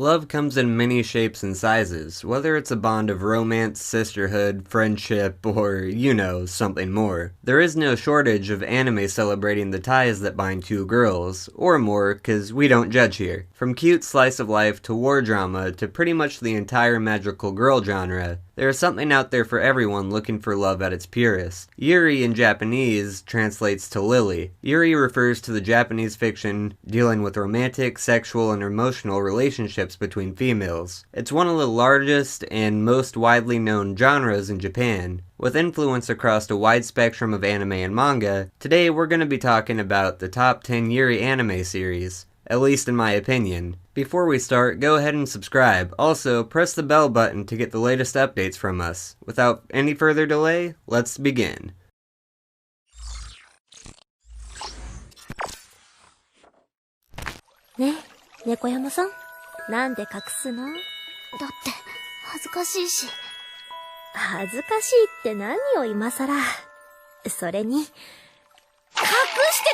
Love comes in many shapes and sizes, whether it's a bond of romance, sisterhood, friendship, or, you know, something more. There is no shortage of anime celebrating the ties that bind two girls, or more, cause we don't judge here. From cute slice of life to war drama to pretty much the entire magical girl genre, there is something out there for everyone looking for love at its purest. Yuri in Japanese translates to Lily. Yuri refers to the Japanese fiction dealing with romantic, sexual, and emotional relationships between females. It's one of the largest and most widely known genres in Japan. With influence across a wide spectrum of anime and manga, today we're going to be talking about the top 10 Yuri anime series, at least in my opinion. Before we start, go ahead and subscribe. Also, press the bell button to get the latest updates from us. Without any further delay, let's begin. Ne, 猫山さん、なんで隠すの？だって、恥ずかしいし。恥ずかしいって何よ今さら。それに、隠して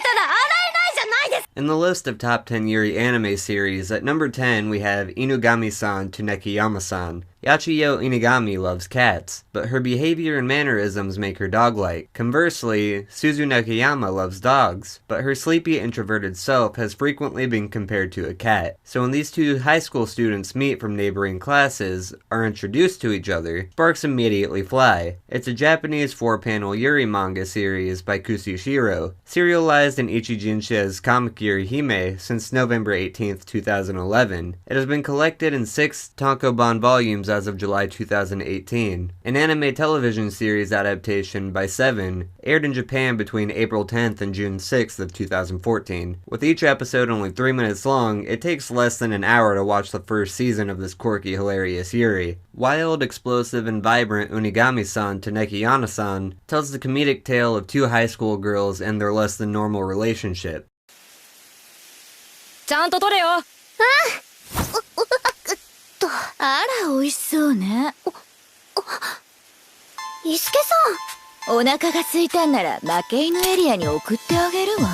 たら洗えないじゃないですか。 In the list of top 10 Yuri anime series, at number 10 we have Inugami-san to Nekiyama-san. Yachiyo Inugami loves cats, but her behavior and mannerisms make her dog-like. Conversely, Suzu Nekiyama loves dogs, but her sleepy, introverted self has frequently been compared to a cat. So when these two high school students meet from neighboring classes, are introduced to each other, sparks immediately fly. It's a Japanese 4-panel Yuri manga series by Kusushiro, serialized in Ichijinsha's Comic Yuri Hime since November 18th, 2011. It has been collected in 6 tankobon volumes as of July 2018. An anime television series adaptation by Seven aired in Japan between April 10th and June 6th of 2014. With each episode only 3 minutes long, it takes less than an hour to watch the first season of this quirky, hilarious Yuri. Wild, explosive, and vibrant Unigami-san to Nekiyama-san tells the comedic tale of two high school girls and their less than normal relationship. ちゃんと取れよ。あら、美味しそうね。伊助さん。お腹が空いたんなら、負け犬エリアに送ってあげるわ。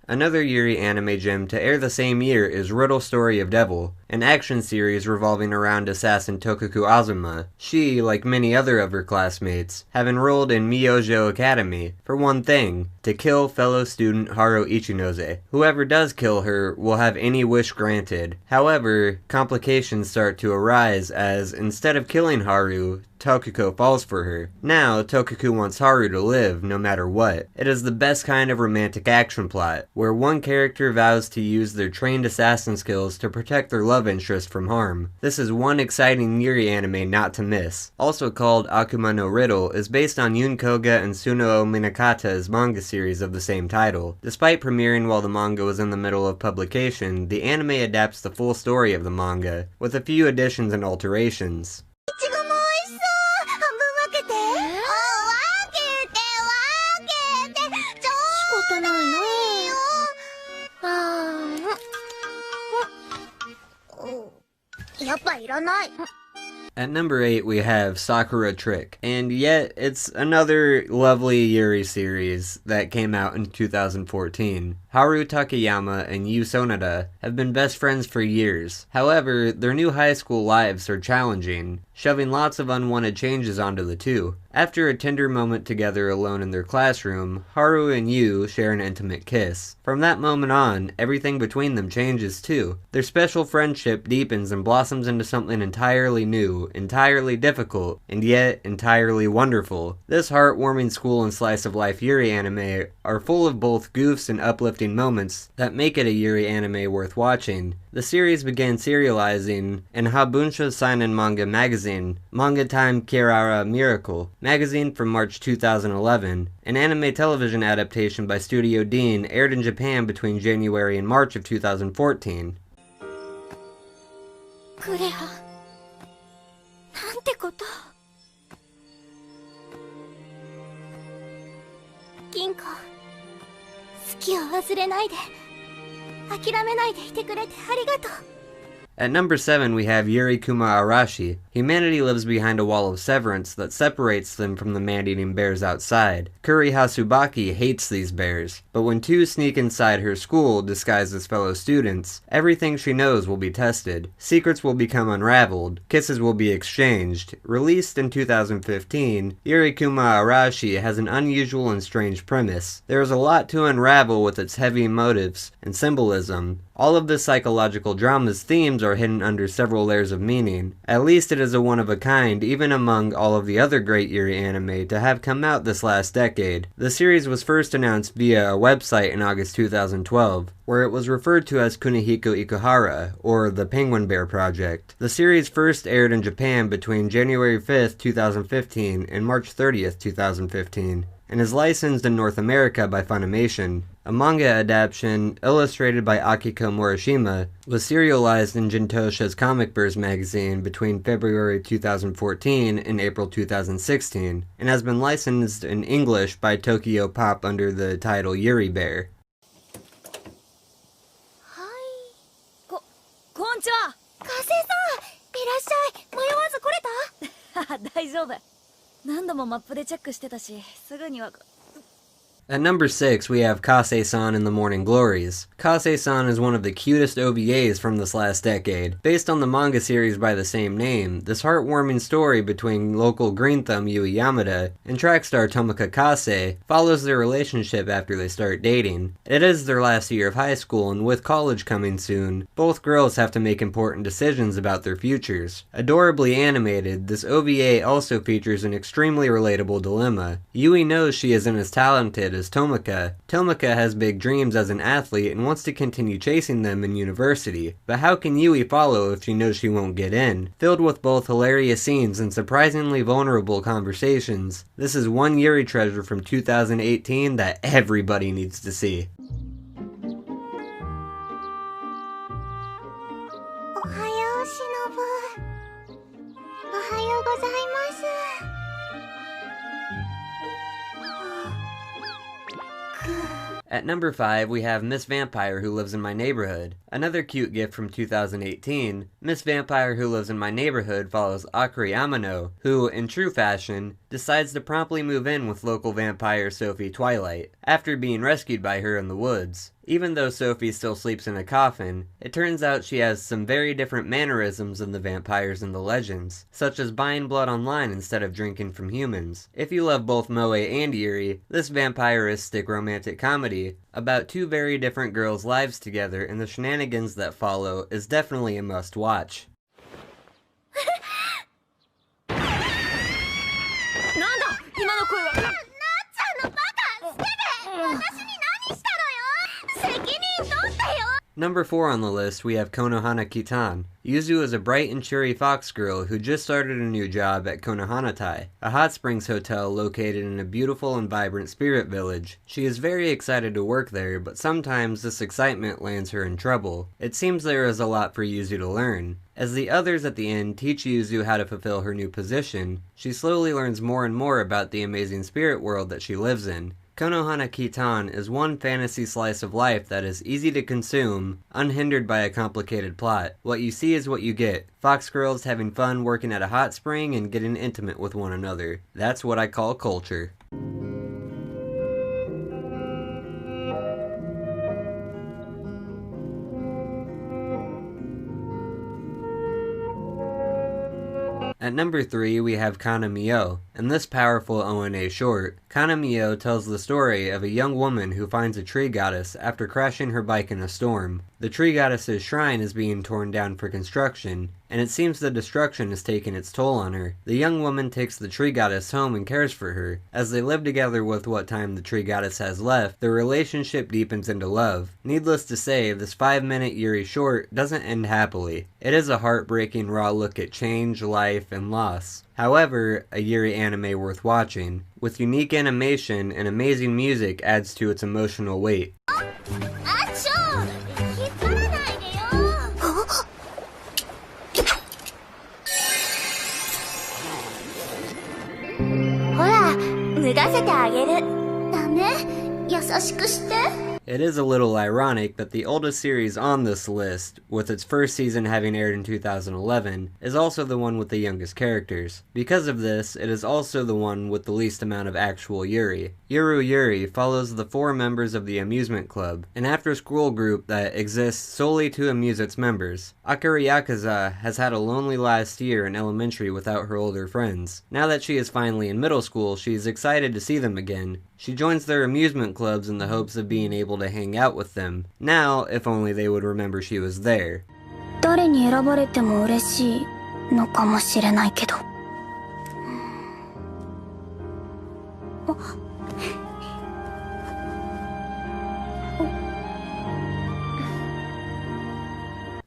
Another Yuri anime gem to air the same year is Riddle Story of Devil, an action series revolving around assassin Tokuku Azuma. She, like many other of her classmates, have enrolled in Myojo Academy for one thing: to kill fellow student Haru Ichinose. Whoever does kill her will have any wish granted. However, complications start to arise as, instead of killing Haru, Tokuko falls for her. Now, Tokuko wants Haru to live, no matter what. It is the best kind of romantic action plot, where one character vows to use their trained assassin skills to protect their love interest from harm. This is one exciting Yuri anime not to miss. Also called Akuma no Riddle, is based on Yun Koga and Sunoo Minakata's manga series of the same title. Despite premiering while the manga was in the middle of publication, the anime adapts the full story of the manga, with a few additions and alterations. At number 8 we have Sakura Trick, and yet it's another lovely Yuri series that came out in 2014. Haru Takayama and Yu Sonada have been best friends for years. However, their new high school lives are challenging, shoving lots of unwanted changes onto the two. After a tender moment together alone in their classroom, Haru and Yu share an intimate kiss. From that moment on, everything between them changes too. Their special friendship deepens and blossoms into something entirely new, entirely difficult, and yet entirely wonderful. This heartwarming school and slice of life Yuri anime are full of both goofs and uplifting moments that make it a Yuri anime worth watching. The series began serializing in Habunsha Seinen Manga Magazine, Manga Time Kirara Miracle magazine from March 2011. An anime television adaptation by Studio Dean aired in Japan between January and March of 2014. クレア、なんてこと。銀子、好きを忘れないで、諦めないでいてくれてありがとう。 At number 7 we have Yuri Kuma Arashi, Humanity lives behind a wall of severance that separates them from the man-eating bears outside. Kuri Hasubaki hates these bears, but when two sneak inside her school disguised as fellow students, everything she knows will be tested. Secrets will become unraveled, kisses will be exchanged. Released in 2015, Yuri Arashi has an unusual and strange premise. There is a lot to unravel with its heavy motives and symbolism. All of the psychological drama's themes are hidden under several layers of meaning. At least it is a one-of-a-kind, even among all of the other great Yuri anime to have come out this last decade. The series was first announced via a website in August 2012, where it was referred to as Kunihiko Ikuhara, or the Penguin Bear Project. The series first aired in Japan between January 5th, 2015 and March 30th, 2015, and is licensed in North America by Funimation. A manga adaptation, illustrated by Akiko Morishima, was serialized in Jintosha's Comic Verse magazine between February 2014 and April 2016, and has been licensed in English by Tokyo Pop under the title Yuri Bear. こんにちは。加瀬さん、いらっしゃい。迷わず来れた？大丈夫。何度もマップでチェックしてたし、すぐには。 At number 6, we have Kase-san in the Morning Glories. Kase-san is one of the cutest OVAs from this last decade. Based on the manga series by the same name, this heartwarming story between local green thumb Yui Yamada and track star Tomoka Kase follows their relationship after they start dating. It is their last year of high school, and with college coming soon, both girls have to make important decisions about their futures. Adorably animated, this OVA also features an extremely relatable dilemma. Yui knows she isn't as talented as Tomoka. Tomoka has big dreams as an athlete and wants to continue chasing them in university, but how can Yui follow if she knows she won't get in? Filled with both hilarious scenes and surprisingly vulnerable conversations, this is one Yuri treasure from 2018 that everybody needs to see. At number 5, we have Miss Vampire Who Lives in My Neighborhood. Another cute gift from 2018, Miss Vampire Who Lives in My Neighborhood follows Akari Amano, who, in true fashion, decides to promptly move in with local vampire Sophie Twilight, after being rescued by her in the woods. Even though Sophie still sleeps in a coffin, it turns out she has some very different mannerisms than the vampires in the legends, such as buying blood online instead of drinking from humans. If you love both Moe and Yuri, this vampiristic romantic comedy about two very different girls' lives together and the shenanigans that follow is definitely a must-watch. Number 4 on the list, we have Konohana Kitan. Yuzu is a bright and cheery fox girl who just started a new job at Konohanatai, a hot springs hotel located in a beautiful and vibrant spirit village. She is very excited to work there, but sometimes this excitement lands her in trouble. It seems there is a lot for Yuzu to learn. As the others at the inn teach Yuzu how to fulfill her new position, she slowly learns more and more about the amazing spirit world that she lives in. Konohana Kitan is one fantasy slice of life that is easy to consume, unhindered by a complicated plot. What you see is what you get. Fox girls having fun working at a hot spring and getting intimate with one another. That's what I call culture. At number 3, we have Kanamiyo. In this powerful ONA short, Kanamiyo tells the story of a young woman who finds a tree goddess after crashing her bike in a storm. The tree goddess's shrine is being torn down for construction, and it seems the destruction has taken its toll on her. The young woman takes the tree goddess home and cares for her. As they live together with what time the tree goddess has left, their relationship deepens into love. Needless to say, this 5-minute Yuri short doesn't end happily. It is a heartbreaking raw look at change, life, and loss. However, a Yuri anime worth watching, with unique animation and amazing music adds to its emotional weight. It is a little ironic that the oldest series on this list, with its first season having aired in 2011, is also the one with the youngest characters. Because of this, it is also the one with the least amount of actual Yuri. Yuri follows the 4 members of the Amusement Club, an after-school group that exists solely to amuse its members. Akira Yakuza has had a lonely last year in elementary without her older friends. Now that she is finally in middle school, she is excited to see them again. She joins their amusement clubs in the hopes of being able to hang out with them. Now, if only they would remember she was there. 誰に選ばれても嬉しいのかもしれないけど。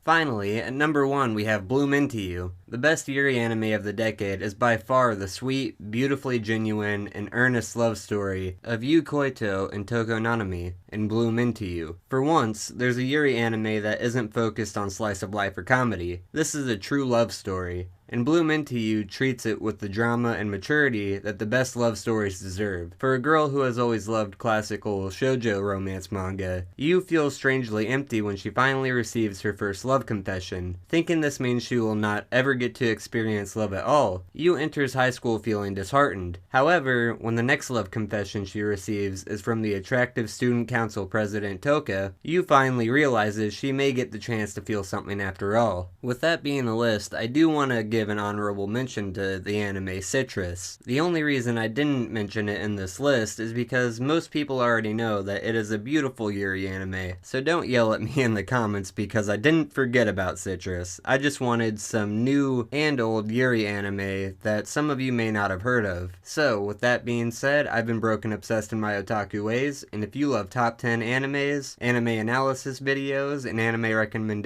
Finally, at number 1 we have Bloom Into You. The best Yuri anime of the decade is by far the sweet, beautifully genuine, and earnest love story of Yu Koito and Toko Nanami in Bloom Into You. For once, there's a Yuri anime that isn't focused on slice of life or comedy. This is a true love story. And Bloom Into You treats it with the drama and maturity that the best love stories deserve. For a girl who has always loved classical shoujo romance manga, Yu feels strangely empty when she finally receives her first love confession. Thinking this means she will not ever get to experience love at all, Yu enters high school feeling disheartened. However, when the next love confession she receives is from the attractive student council president Toka, Yu finally realizes she may get the chance to feel something after all. With that being the list, I do want to give an honorable mention to the anime Citrus. The only reason I didn't mention it in this list is because most people already know that it is a beautiful Yuri anime, so don't yell at me in the comments because I didn't forget about Citrus. I just wanted some new and old Yuri anime that some of you may not have heard of. So, with that being said, I've been broken obsessed in my otaku ways, and if you love top 10 animes, anime analysis videos, and anime recommendations,